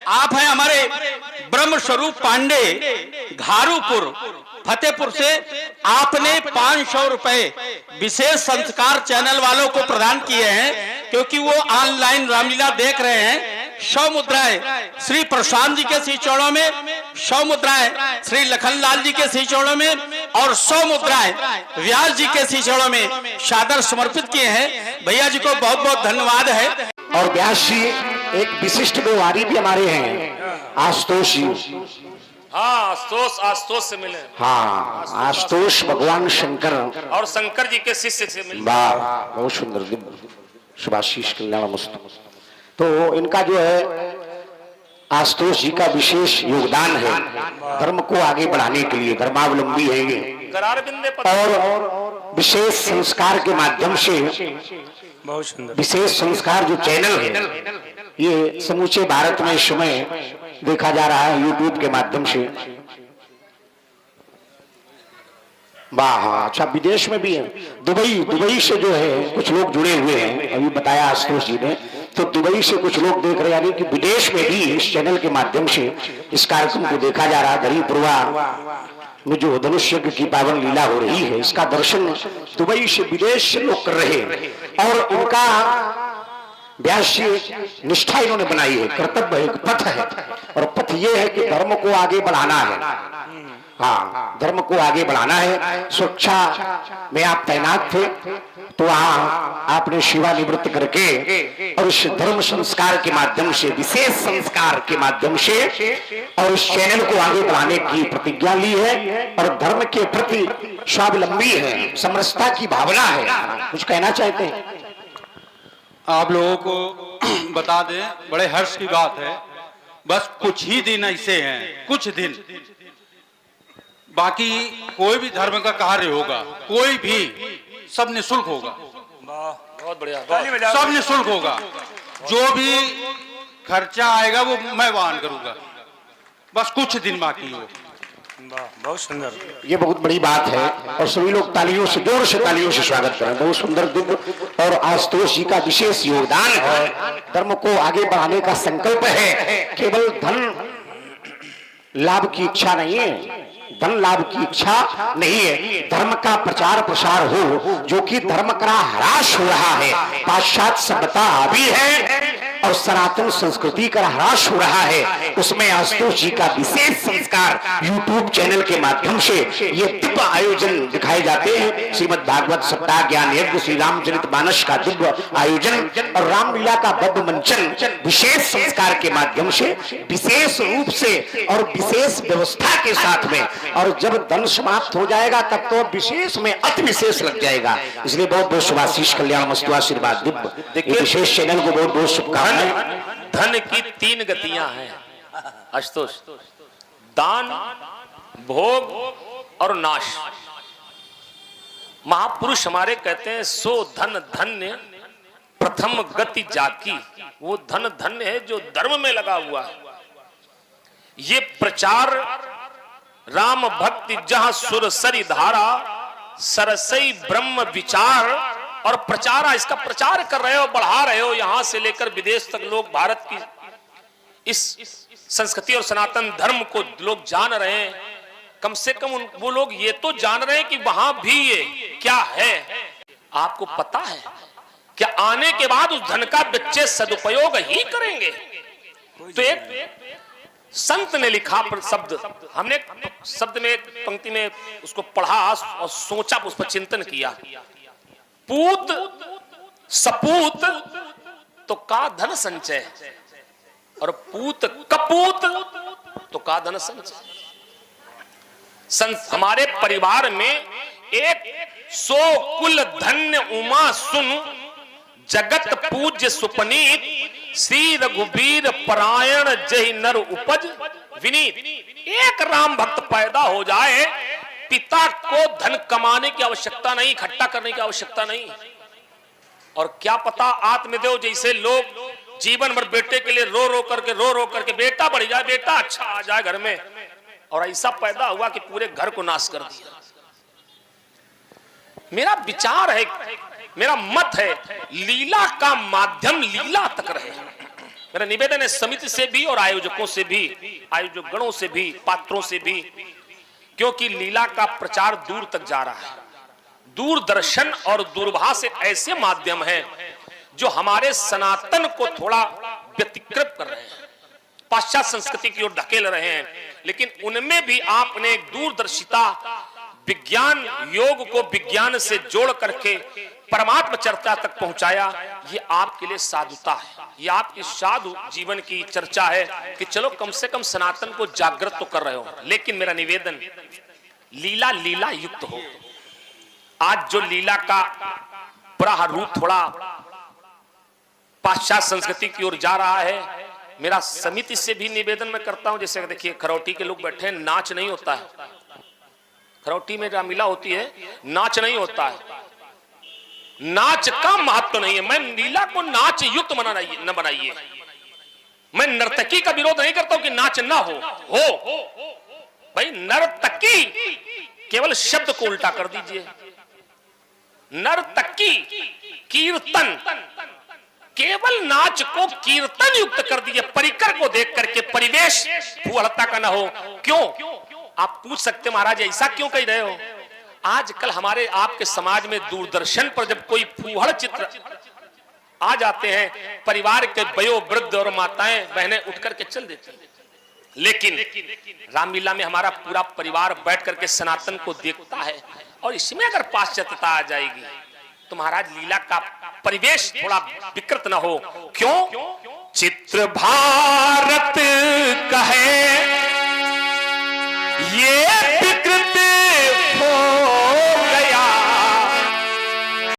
आप हैं हमारे ब्रह्म स्वरूप पांडे घारूपुर फतेहपुर से। आपने 500 रुपए विशेष संस्कार चैनल वालों को प्रदान किए हैं क्योंकि वो ऑनलाइन रामलीला देख रहे हैं। 100 मुद्राएं श्री प्रशांत जी के श्री चरणों में, 100 मुद्राएं श्री लखनलाल जी के श्री चरणों में और 100 मुद्राएं व्यास जी के श्री चरणों में सादर समर्पित किए हैं। भैया जी को बहुत बहुत धन्यवाद है। और व्यास जी एक विशिष्ट व्यवहारी भी हमारे हैं, आशुतोष जी। हाँ, आशुतोष से मिले। हाँ, आशुतोष भगवान शंकर और शंकर जी के शिष्य से मिले। वाह, बहुत सुंदर, शुभाशीष कल्याण मस्तु। तो इनका जो है आशुतोष जी का विशेष योगदान है धर्म को आगे बढ़ाने के लिए। धर्मावलंबी है ये और विशेष संस्कार के माध्यम से, बहुत सुंदर विशेष संस्कार जो चैनल है ये समूचे भारत में इस समय देखा जा रहा है यूट्यूब के माध्यम से। वाह, अच्छा, विदेश में भी है। दुबई से जो है कुछ लोग जुड़े हुए हैं, अभी बताया आशुतोष जी ने। तो दुबई से कुछ लोग देख रहे हैं, यानी कि विदेश में भी इस चैनल के माध्यम से इस कार्यक्रम को देखा जा रहा है। धरीपुरवा में जो धनुष यज्ञ की पावन लीला हो रही है, इसका दर्शन दुबई से, विदेश से लोग कर रहे हैं। और उनका व्यास जी निष्ठा इन्होंने बनाई है, कर्तव्य है, एक पथ है। और पथ ये है कि धर्म को आगे बढ़ाना है। हाँ, धर्म को आगे बढ़ाना है। सुरक्षा में आप तैनात थे तो वहां आपने सेवानिवृत्त करके और इस धर्म संस्कार के माध्यम से, विशेष संस्कार के माध्यम से और इस चैनल को आगे बढ़ाने की प्रतिज्ञा ली है। और धर्म के प्रति स्वावलंबी है, समरसता की भावना है। कुछ कहना चाहते हैं? आप लोगों को बता दें, बड़े हर्ष की बात है, बस कुछ ही दिन ऐसे हैं, कुछ दिन, बाकी कोई भी धर्म का कार्य होगा, कोई भी, सब निःशुल्क होगा। बहुत बढ़िया, सब निःशुल्क होगा। जो भी खर्चा आएगा वो मैं वहन करूंगा। बस कुछ दिन बाकी हो। बहुत सुंदर, ये बहुत बड़ी बात है। और सभी लोग तालियों से, जोर से तालियों से स्वागत करें। बहुत सुंदर दिव्य और आशुतोष जी का विशेष योगदान है। धर्म को आगे बढ़ाने का संकल्प है। केवल धन लाभ की इच्छा नहीं है, धन लाभ की इच्छा नहीं है। धर्म का प्रचार प्रसार हो, जो कि धर्म का ह्रास हो रहा है। पाश्चात्य सभ्यता हावी है और सनातन संस्कृति का ह्रास हो रहा है। उसमें आशुतोष जी का विशेष संस्कार यूट्यूब चैनल के माध्यम से ये दिव्य आयोजन दिखाए जाते हैं। श्रीमद् भागवत सप्ताह, ज्ञान यज्ञ, श्री रामचरितमानस का दिव्य आयोजन और रामलीला का भव्य मंचन विशेष संस्कार के माध्यम से, विशेष रूप से और विशेष व्यवस्था के साथ में। और जब धन समाप्त हो जाएगा तब तो विशेष में अति विशेष लग जाएगा। इसलिए बहुत बहुत शुभाशीष कल्याण मस्तु आशीर्वाद दिव्य विशेष चैनल को बहुत बहुत शुभकामनाएं। धन की 3 गतियां हैं आशुतोष: दान, भोग और नाश। महापुरुष हमारे कहते हैं, सो धन धन्य प्रथम गति जाकी। वो धन धन्य है जो धर्म में लगा हुआ है। ये प्रचार राम भक्ति जहां सुरसरी धारा, सरसई ब्रह्म विचार और प्रचार, इसका प्रचार कर रहे हो, बढ़ा रहे हो। यहां से लेकर विदेश तक लोग भारत की इस संस्कृति और सनातन धर्म को लोग जान रहे हैं। कम से कम वो लोग ये तो जान रहे हैं कि वहां भी ये क्या है। आपको पता है क्या आने के बाद उस धन का बच्चे सदुपयोग ही करेंगे? तो एक संत ने लिखा शब्द, हमने शब्द में, पंक्ति में उसको पढ़ा और सोचा, उस पर चिंतन किया। पूत सपूत तो का धन संचय, और पूत कपूत तो का धन संचय। हमारे परिवार में एक सो कुल धन्य उमा सुन, जगत पूज्य सुपनीत, श्री रघुबीर परायण जय नर उपज विनीत। एक राम भक्त पैदा हो जाए, पिता को धन कमाने की आवश्यकता नहीं, इकट्ठा करने की आवश्यकता नहीं। और क्या पता आत्मदेव जैसे लोग जीवन भर बेटे के लिए रो रो करके बेटा बढ़ जाए, बेटा अच्छा आ जाए घर में, और ऐसा पैदा हुआ कि पूरे घर को नाश कर दिया। मेरा विचार है, मेरा मत है, लीला का माध्यम लीला तक रहे। मेरा निवेदन है समिति से भी और आयोजकों से भी, आयोजक गणों से भी, पात्रों से भी, क्योंकि लीला का प्रचार दूर तक जा रहा है। दूरदर्शन और दूरभाष एक ऐसे माध्यम है जो हमारे सनातन को थोड़ा व्यतिक्रत कर रहे हैं, पाश्चात्य संस्कृति की ओर धकेल रहे हैं, लेकिन उनमें भी आपने एक दूरदर्शिता, विज्ञान, योग को विज्ञान से जोड़ करके परमात्मा चर्चा तक पहुंचाया। ये आपके लिए साधुता है, ये आपकी साधु जीवन की चर्चा है कि चलो कम से कम सनातन को जागृत तो कर रहे हो। लेकिन मेरा निवेदन, लीला लीला युक्त हो। आज जो लीला का पूरा रूप थोड़ा पाश्चात्य संस्कृति की ओर जा रहा है, मेरा समिति से भी निवेदन मैं करता हूं। जैसे देखिए खरौटी के लोग बैठे हैं, नाच नहीं होता है, खरौटी में रामलीला होती है, नाच नहीं होता है, नाच का महत्व नहीं है। मैं लीला को नाच युक्त न बनाइए। मैं नर्तकी का विरोध नहीं करता हूं कि नाच ना हो भाई, नर्तकी केवल शब्द को उल्टा कर दीजिए। नर्तकी कीर्तन, केवल नाच को कीर्तन युक्त कर दीजिए, परिकर को देख करके, परिवेश फूहड़ता का ना हो। क्यों? आप पूछ सकते महाराज ऐसा क्यों कह रहे हो? आजकल हमारे आपके समाज में दूरदर्शन पर जब कोई फूहड़ चित्र आ जाते हैं, परिवार के वयो वृद्ध और माताएं बहनें उठ करके चल देती हैं। लेकिन रामलीला में हमारा पूरा परिवार बैठ करके सनातन को देखता है, और इसमें अगर पाश्चात्यता आ जाएगी तो महाराज लीला का परिवेश थोड़ा विकृत ना हो। क्यों? चित्र भारत कहे ये विकृत